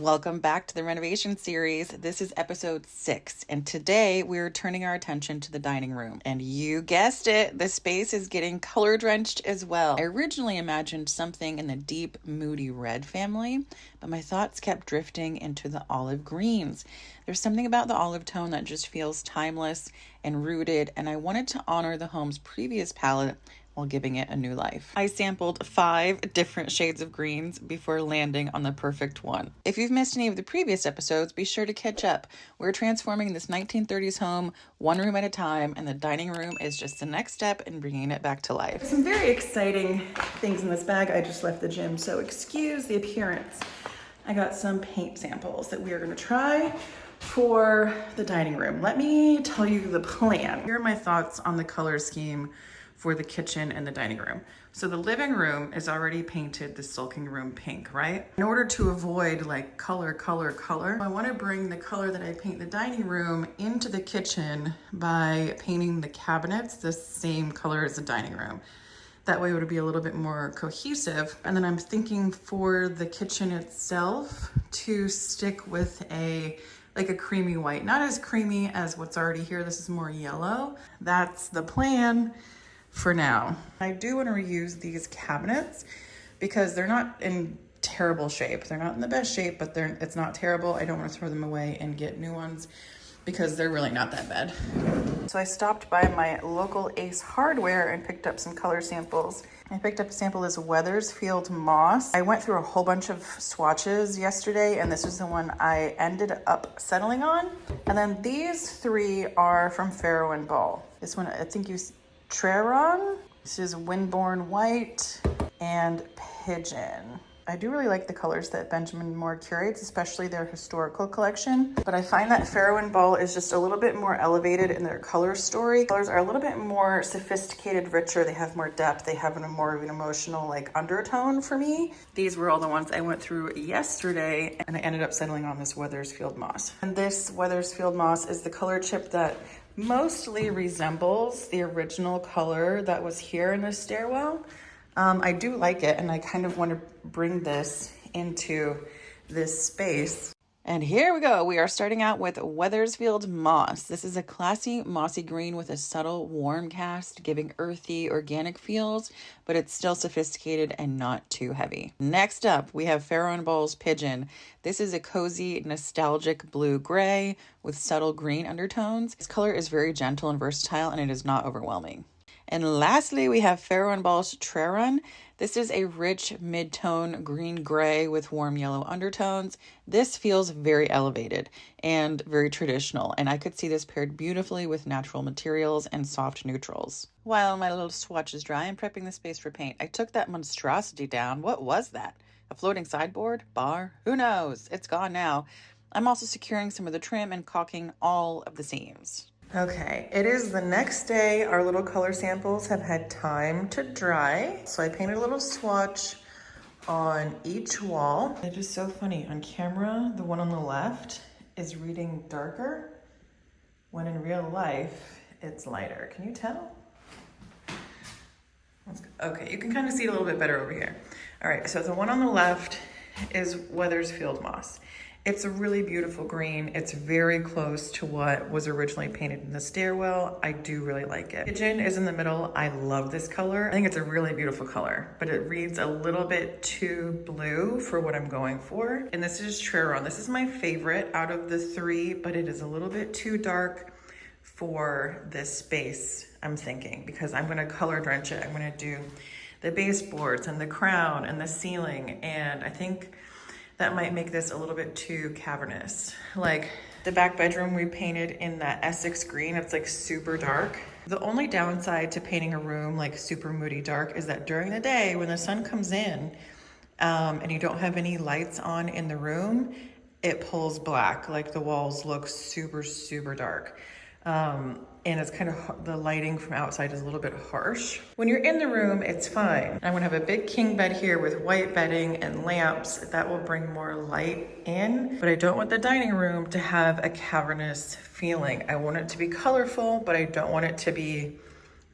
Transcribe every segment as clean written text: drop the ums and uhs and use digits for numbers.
Welcome back to the renovation series. This is episode 6, and today we're turning our attention to the dining room. And you guessed it, the space is getting color drenched as well. I originally imagined something in the deep, moody red family, but my thoughts kept drifting into the olive greens. There's something about the olive tone that just feels timeless and rooted, and I wanted to honor the home's previous palette while giving it a new life. I sampled 5 different shades of greens before landing on the perfect one. If you've missed any of the previous episodes, be sure to catch up. We're transforming this 1930s home one room at a time, and the dining room is just the next step in bringing it back to life. Some very exciting things in this bag. I just left the gym, so excuse the appearance. I got some paint samples that we are going to try for the dining room. Let me tell you the plan. Here are my thoughts on the color scheme for the kitchen and the dining room. So the living room is already painted the sulking room pink, right? In order to avoid like color, I want to bring the color that I paint the dining room into the kitchen by painting the cabinets the same color as the dining room. That way it would be a little bit more cohesive. And then I'm thinking for the kitchen itself to stick with a creamy white, not as creamy as what's already here. This is more yellow. That's the plan for now. I do want to reuse these cabinets because they're not in terrible shape. They're not in the best shape, but it's not terrible. I don't want to throw them away and get new ones because they're really not that bad. So I stopped by my local Ace Hardware and picked up some color samples. I picked up a sample of this Wethersfield moss. I went through a whole bunch of swatches yesterday, and this was the one I ended up settling on. And then these 3 are from Farrow and Ball. This one, I think Treron. This is Windborne White and Pigeon. I do really like the colors that Benjamin Moore curates, especially their historical collection. But I find that Farrow and Ball is just a little bit more elevated in their color story. Colors are a little bit more sophisticated, richer. They have more depth. They have more of an emotional undertone for me. These were all the ones I went through yesterday, and I ended up settling on this Wethersfield moss. And this Wethersfield moss is the color chip that mostly resembles the original color that was here in the stairwell. I do like it, and I kind of want to bring this into this space. And here we go. We are starting out with Wethersfield Moss. This is a classy mossy green with a subtle warm cast, giving earthy, organic feels, but it's still sophisticated and not too heavy. Next up, we have Farrow and Ball's Pigeon. This is a cozy, nostalgic blue-gray with subtle green undertones. This color is very gentle and versatile, and it is not overwhelming. And lastly, we have Farrow and Ball's Treron. This is a rich mid-tone green-gray with warm yellow undertones. This feels very elevated and very traditional, and I could see this paired beautifully with natural materials and soft neutrals. While my little swatch is dry and prepping the space for paint, I took that monstrosity down. What was that? A floating sideboard? Bar? Who knows? It's gone now. I'm also securing some of the trim and caulking all of the seams. Okay, it is the next day. Our little color samples have had time to dry. So I painted a little swatch on each wall. It is so funny. On camera, the one on the left is reading darker, when in real life, it's lighter. Can you tell? Okay, you can kind of see it a little bit better over here. All right, so the one on the left is Wethersfield Moss. It's a really beautiful green. It's very close to what was originally painted in the stairwell. I do really like it. Pigeon is in the middle. I love this color. I think it's a really beautiful color, but it reads a little bit too blue for what I'm going for. And this is Treron. This is my favorite out of the 3, but it is a little bit too dark for this space, I'm thinking, because I'm gonna color drench it. I'm gonna do the baseboards and the crown and the ceiling, and I think that might make this a little bit too cavernous. Like the back bedroom we painted in that Essex green, it's like super dark. The only downside to painting a room like super moody dark is that during the day when the sun comes in and you don't have any lights on in the room, it pulls black. Like the walls look super, super dark. And it's kind of, the lighting from outside is a little bit harsh. When you're in the room, it's fine. I'm gonna have a big king bed here with white bedding and lamps. That will bring more light in, but I don't want the dining room to have a cavernous feeling. I want it to be colorful, but I don't want it to be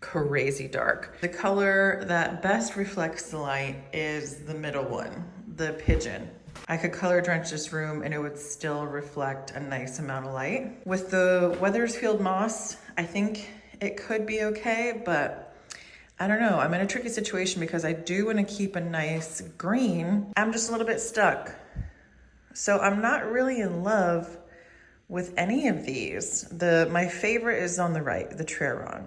crazy dark. The color that best reflects the light is the middle one, the Pigeon. I could color drench this room and it would still reflect a nice amount of light. With the Wethersfield moss, I think it could be okay, but I don't know. I'm in a tricky situation because I do want to keep a nice green. I'm just a little bit stuck. So I'm not really in love with any of these. My favorite is on the right, the Treron.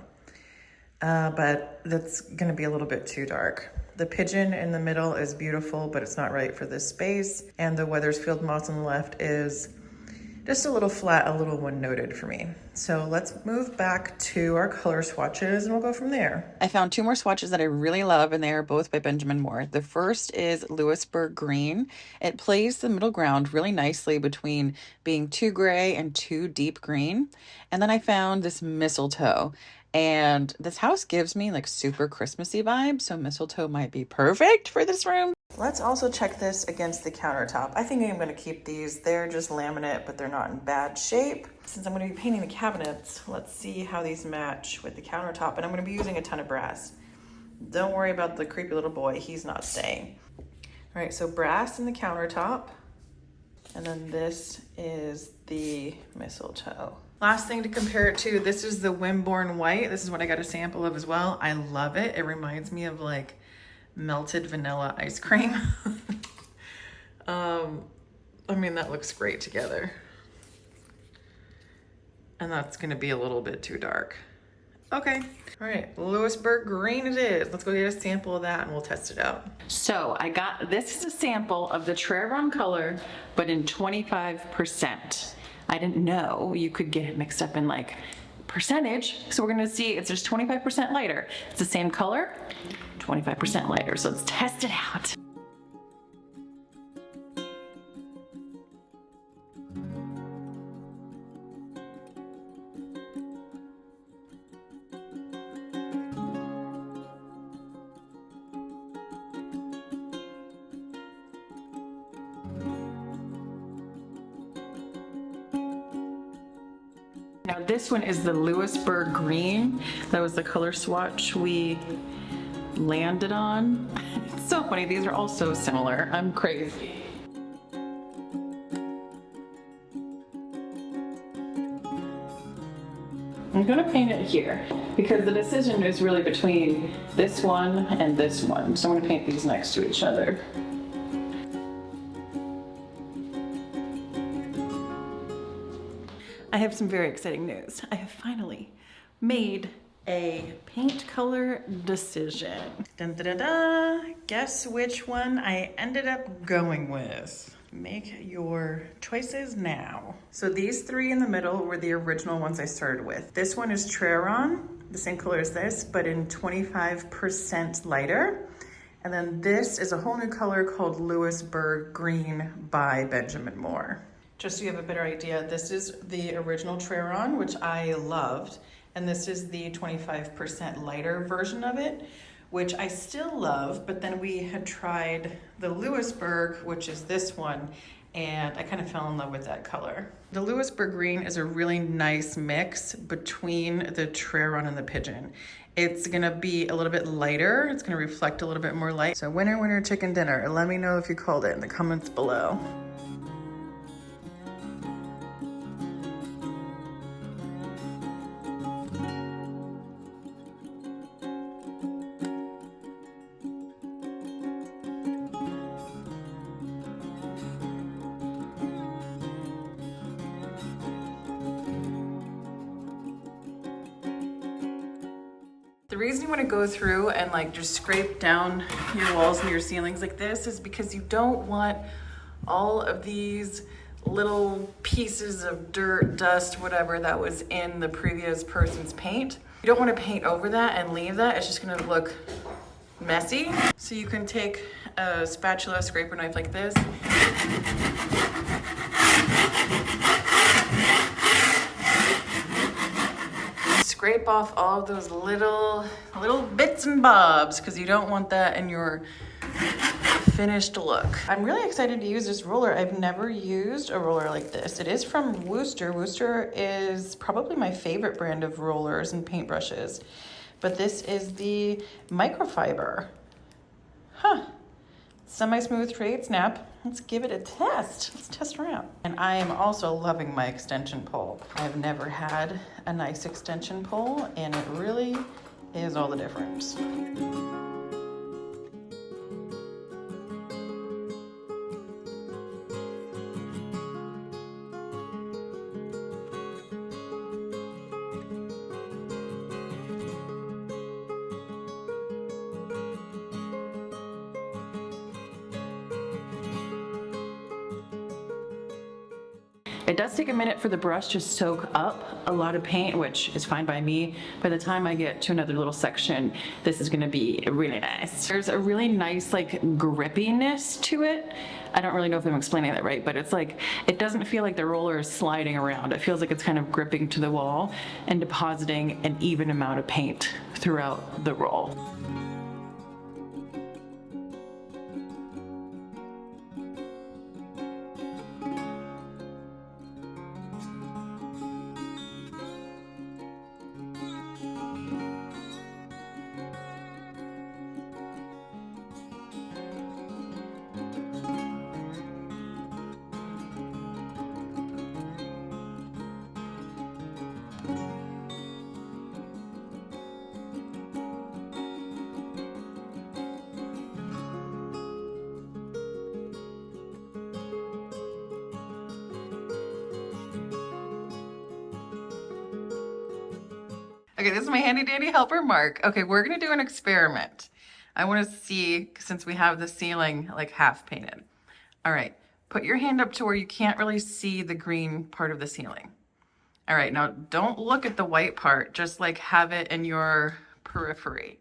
But that's gonna be a little bit too dark. The Pigeon in the middle is beautiful, but it's not right for this space. And the Wethersfield moss on the left is just a little flat, a little one-noted for me. So let's move back to our color swatches and we'll go from there. I found two more swatches that I really love, and they are both by Benjamin Moore. The first is Louisburg Green. It plays the middle ground really nicely between being too gray and too deep green. And then I found this Mistletoe. And this house gives me like super Christmassy vibes, so mistletoe might be perfect for this room. Let's also check this against the countertop. I think I'm going to keep these. They're just laminate, but they're not in bad shape. Since I'm going to be painting the cabinets, let's see how these match with the countertop. And I'm going to be using a ton of brass. Don't worry about the creepy little boy. He's not staying. All right, so brass in the countertop. And then this is the mistletoe. Last thing to compare it to, this is the Wimborne White. This is what I got a sample of as well. I love it. It reminds me of like melted vanilla ice cream. I mean, that looks great together. And that's gonna be a little bit too dark. Okay, all right, Louisburg Green it is. Let's go get a sample of that and we'll test it out. So this is a sample of the Treron color, but in 25%. I didn't know you could get it mixed up in like percentage. So we're gonna see it's just 25% lighter. It's the same color, 25% lighter. So let's test it out. Now this one is the Louisburg Green. That was the color swatch we landed on. It's so funny, these are all so similar. I'm crazy. I'm gonna paint it here because the decision is really between this one and this one. So I'm gonna paint these next to each other. I have some very exciting news. I have finally made a paint color decision. Dun, da, da, da. Guess which one I ended up going with. Make your choices now. So these three in the middle were the original ones I started with. This one is Treron, the same color as this, but in 25% lighter. And then this is a whole new color called Louisburg Green by Benjamin Moore. Just so you have a better idea, this is the original Treron, which I loved, and this is the 25% lighter version of it, which I still love, but then we had tried the Louisburg, which is this one, and I kind of fell in love with that color. The Louisburg Green is a really nice mix between the Treron and the Pigeon. It's gonna be a little bit lighter, it's gonna reflect a little bit more light. So winner, winner, chicken dinner. Let me know if you called it in the comments below. The reason you want to go through and like just scrape down your walls and your ceilings like this is because you don't want all of these little pieces of dirt, dust, whatever that was in the previous person's paint. You don't want to paint over that and leave that. It's just going to look messy. So you can take a spatula, scraper knife like this. Scrape off all of those little bits and bobs because you don't want that in your finished look. I'm really excited to use this roller. I've never used a roller like this. It is from Worcester. Worcester is probably my favorite brand of rollers and paintbrushes, but this is the microfiber. Huh. Semi-smooth, create snap. let's give it a test. Let's test around. And I am also loving my extension pole. I've never had a nice extension pole, and it really is all the difference. It does take a minute for the brush to soak up a lot of paint, which is fine by me. By the time I get to another little section, this is gonna be really nice. There's a really nice like grippiness to it. I don't really know if I'm explaining that right, but it's like, it doesn't feel like the roller is sliding around. It feels like it's kind of gripping to the wall and depositing an even amount of paint throughout the roll. Okay, this is my handy dandy helper, Mark. Okay, we're gonna do an experiment. I wanna see, since we have the ceiling like half painted. All right, put your hand up to where you can't really see the green part of the ceiling. All right, now don't look at the white part, just like have it in your periphery.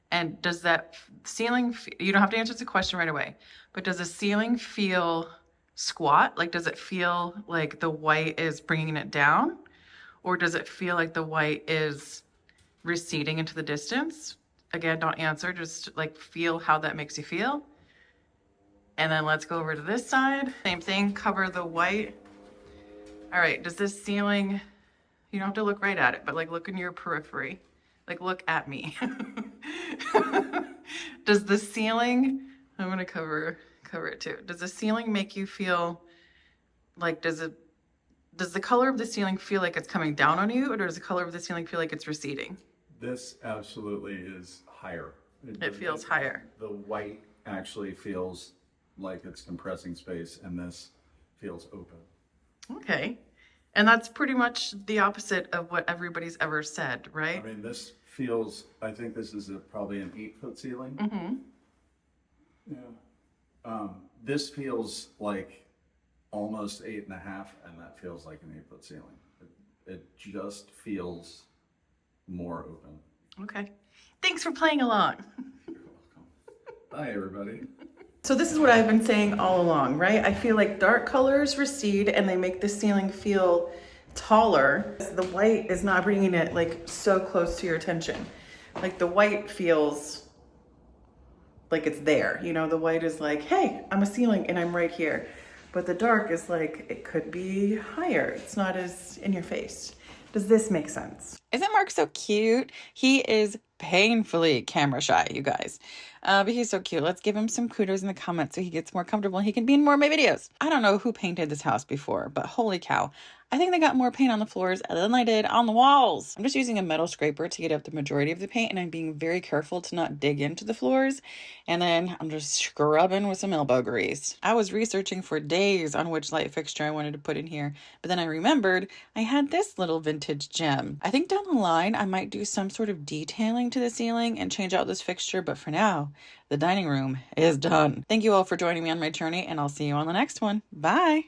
And does that ceiling, you don't have to answer the question right away, but does the ceiling feel squat? Like, does it feel like the white is bringing it down? Or does it feel like the white is receding into the distance? Again, don't answer, just like feel how that makes you feel. And then let's go over to this side. Same thing, cover the white. All right, does this ceiling, you don't have to look right at it, but like look in your periphery. Like look at me. Does the ceiling, I'm gonna cover it too. Does the ceiling make you feel like, does the color of the ceiling feel like it's coming down on you, or does the color of the ceiling feel like it's receding? This absolutely is higher. It feels higher. The white actually feels like it's compressing space, and this feels open. Okay. And that's pretty much the opposite of what everybody's ever said, right? I mean, this feels, I think this is probably an 8-foot ceiling. Mm-hmm. Yeah. This feels like almost 8.5, and that feels like an 8-foot ceiling. It just feels more open. Okay. Thanks for playing along. You're welcome. Bye, everybody. So this is what I've been saying all along, right? I feel like dark colors recede and they make the ceiling feel taller. The white is not bringing it like so close to your attention. Like the white feels like it's there. You know, the white is like, hey, I'm a ceiling and I'm right here. But the dark is like, it could be higher. It's not as in your face. Does this make sense? Isn't Mark so cute? He is painfully camera shy, you guys. But he's so cute. Let's give him some kudos in the comments so he gets more comfortable and he can be in more of my videos. I don't know who painted this house before, but holy cow. I think they got more paint on the floors than I did on the walls. I'm just using a metal scraper to get up the majority of the paint, and I'm being very careful to not dig into the floors. And then I'm just scrubbing with some elbow grease. I was researching for days on which light fixture I wanted to put in here, but then I remembered I had this little vintage gem. I think down the line I might do some sort of detailing to the ceiling and change out this fixture, but for now, the dining room is done. Thank you all for joining me on my journey, and I'll see you on the next one. Bye!